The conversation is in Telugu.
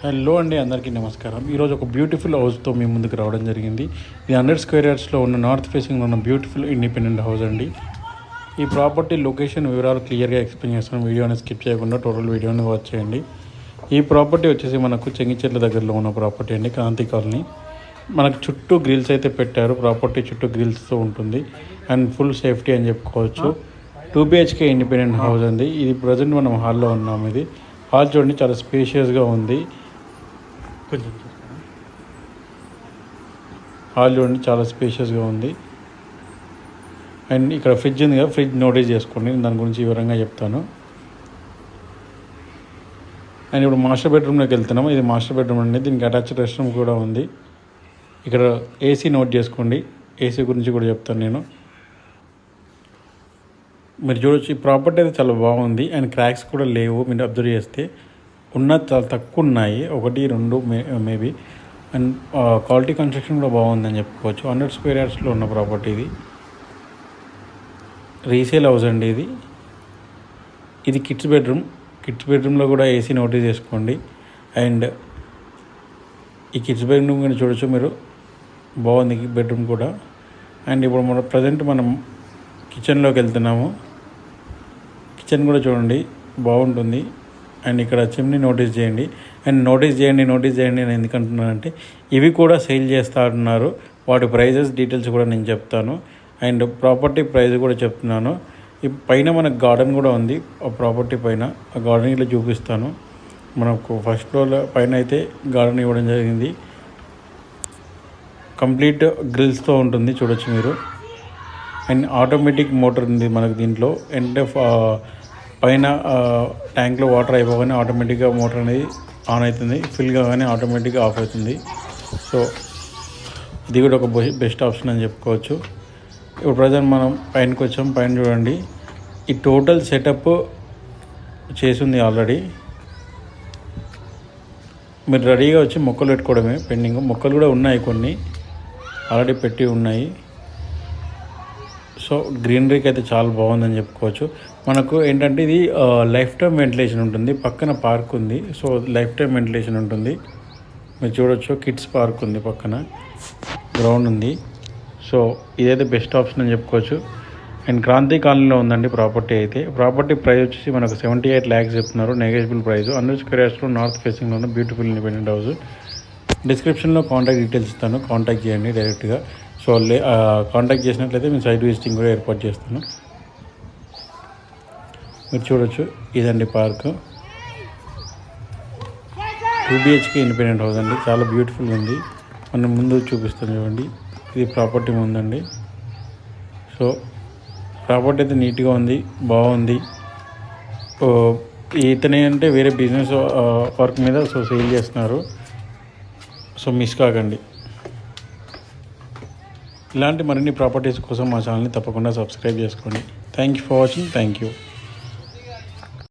హలో అండి, అందరికీ నమస్కారం. ఈరోజు ఒక బ్యూటిఫుల్ హౌస్తో మీ ముందుకు రావడం జరిగింది. ఇది 100 స్క్వేర్ యార్డ్స్లో ఉన్న నార్త్ ఫేసింగ్లో ఉన్న బ్యూటిఫుల్ ఇండిపెండెంట్ హౌస్ అండి. ఈ ప్రాపర్టీ లొకేషన్ వివరాలు క్లియర్గా ఎక్స్ప్లెయిన్ చేస్తాను. వీడియోని స్కిప్ చేయకుండా టోటల్ వీడియోని వాచ్ చేయండి. ఈ ప్రాపర్టీ వచ్చేసి మనకు చెంగిచెర్ల దగ్గరలో ఉన్న ప్రాపర్టీ అండి, క్రాంతి కాలనీ. మనకు చుట్టూ గ్రిల్స్ అయితే పెట్టారు. ప్రాపర్టీ చుట్టూ గ్రిల్స్తో ఉంటుంది అండ్ ఫుల్ సేఫ్టీ అని చెప్పుకోవచ్చు. 2 BHK ఇండిపెండెంట్ హౌస్ అండి. ఇది ప్రజెంట్ మనం హాల్లో ఉన్నాము. ఇది హాల్ చూడండి, చాలా స్పేషియస్గా ఉంది. హాల్ చూడండి, చాలా స్పేషియస్గా ఉంది. అండ్ ఇక్కడ ఫ్రిడ్జ్ ఉంది కదా, ఫ్రిడ్జ్ నోటీస్ చేసుకోండి, దాని గురించి వివరంగా చెప్తాను. అండ్ ఇప్పుడు మాస్టర్ బెడ్రూమ్లోకి వెళ్తున్నాము. ఇది మాస్టర్ బెడ్రూమ్ అండి. దీనికి అటాచ్డ్ రెస్ట్ రూమ్ కూడా ఉంది. ఇక్కడ ఏసీ నోట్ చేసుకోండి, ఏసీ గురించి కూడా చెప్తాను నేను. మీరు చూడొచ్చు, ఈ ప్రాపర్టీ అయితే చాలా బాగుంది అండ్ క్రాక్స్ కూడా లేవు. మీరు అబ్జర్వ్ చేస్తే చాలా తక్కువ ఉన్నాయి, 1, 2 మేబీ. అండ్ క్వాలిటీ కన్స్ట్రక్షన్ కూడా బాగుందని చెప్పుకోవచ్చు. 100 స్క్వేర్ యార్డ్స్లో ఉన్న ప్రాపర్టీ ఇది. రీసేల్ హౌస్ అండి ఇది. ఇది కిడ్స్ బెడ్రూమ్లో కూడా ఏసీ నోటీస్ చేసుకోండి. అండ్ ఈ కిడ్స్ బెడ్రూమ్ కూడా చూడొచ్చు మీరు, బాగుంది బెడ్రూమ్ కూడా. అండ్ ఇప్పుడు ప్రజెంట్ మనం కిచెన్లోకి వెళ్తున్నాము. కిచెన్ కూడా చూడండి, బాగుంటుంది. అండ్ ఇక్కడ చిమ్నీ నోటీస్ చేయండి. అండ్ నోటీస్ చేయండి అని ఎందుకంటున్నానంటే, ఇవి కూడా సేల్ చేస్తూ ఉన్నారు. వాటి ప్రైజెస్ డీటెయిల్స్ కూడా నేను చెప్తాను. అండ్ ప్రాపర్టీ ప్రైస్ కూడా చెప్తున్నాను. ఈ పైన మనకు గార్డెన్ కూడా ఉంది. ఆ ప్రాపర్టీ పైన ఆ గార్డెన్ ఇట్లా చూపిస్తాను. మనకు ఫస్ట్ ఫ్లోర్ పైన అయితే గార్డెన్ ఇవ్వడం జరిగింది. కంప్లీట్ గ్రిల్స్తో ఉంటుంది, చూడొచ్చు మీరు. అండ్ ఆటోమేటిక్ మోటార్ ఉంది మనకు దీంట్లో. అంటే పైన ట్యాంక్లో వాటర్ అయిపోగానే ఆటోమేటిక్గా మోటార్ అనేది ఆన్ అవుతుంది, ఫిల్ కాగానే ఆటోమేటిక్గా ఆఫ్ అవుతుంది. సో ఇది కూడా ఒక బెస్ట్ ఆప్షన్ అని చెప్పుకోవచ్చు. ఇప్పుడు ప్రజెంట్ మనం పైనకి వచ్చాం. పైన చూడండి, ఈ టోటల్ సెటప్ చేసింది ఆల్రెడీ. మీరు రెడీగా వచ్చి మొక్కలు పెట్టుకోవడమే పెండింగ్. మొక్కలు కూడా ఉన్నాయి, కొన్ని ఆల్రెడీ పెట్టి ఉన్నాయి. సో గ్రీనరీకి అయితే చాలా బాగుందని చెప్పుకోవచ్చు. మనకు ఏంటంటే ఇది లైఫ్ టైం వెంటిలేషన్ ఉంటుంది. పక్కన పార్క్ ఉంది, సో లైఫ్ టైం వెంటిలేషన్ ఉంటుంది. మీరు చూడొచ్చు, కిడ్స్ పార్క్ ఉంది, పక్కన గ్రౌండ్ ఉంది. సో ఇదైతే బెస్ట్ ఆప్షన్ అని చెప్పుకోవచ్చు. అండ్ క్రాంతి కాలనీలో ఉందండి ప్రాపర్టీ అయితే. ప్రాపర్టీ ప్రైస్ వచ్చేసి మనకు 78 lakhs చెప్తున్నారు, నెగోషియబుల్ ప్రైస్. 100 స్క్వేర్ యార్డ్స్లో నార్త్ ఫేసింగ్లో ఉన్న బ్యూటిఫుల్ ఇండిపెండెంట్ హౌస్. డిస్క్రిప్షన్లో కాంటాక్ట్ డీటెయిల్స్ ఇస్తాను, కాంటాక్ట్ చేయండి డైరెక్ట్గా. సో కాంటాక్ట్ చేసినట్లయితే మేము సైట్ విజిటింగ్ కూడా ఏర్పాటు చేస్తాను. మీరు చూడొచ్చు, ఇదండి పార్క్. 2 BHK ఇండిపెండెంట్ హౌస్ అండి, చాలా బ్యూటిఫుల్గా ఉంది. మనం ముందు చూపిస్తాను చూడండి, ఇది ప్రాపర్టీ ముందండి. సో ప్రాపర్టీ అయితే నీట్గా ఉంది, బాగుంది. ఇతనే అంటే వేరే బిజినెస్ వర్క్ మీద సో సేల్ చేస్తున్నారు. సో మిస్ కాకండి. ఇలాంటి మరిన్ని ప్రాపర్టీస్ కోసం మా ఛానల్ని తప్పకుండా సబ్స్క్రైబ్ చేసుకోండి. Thank you for watching. Thank you.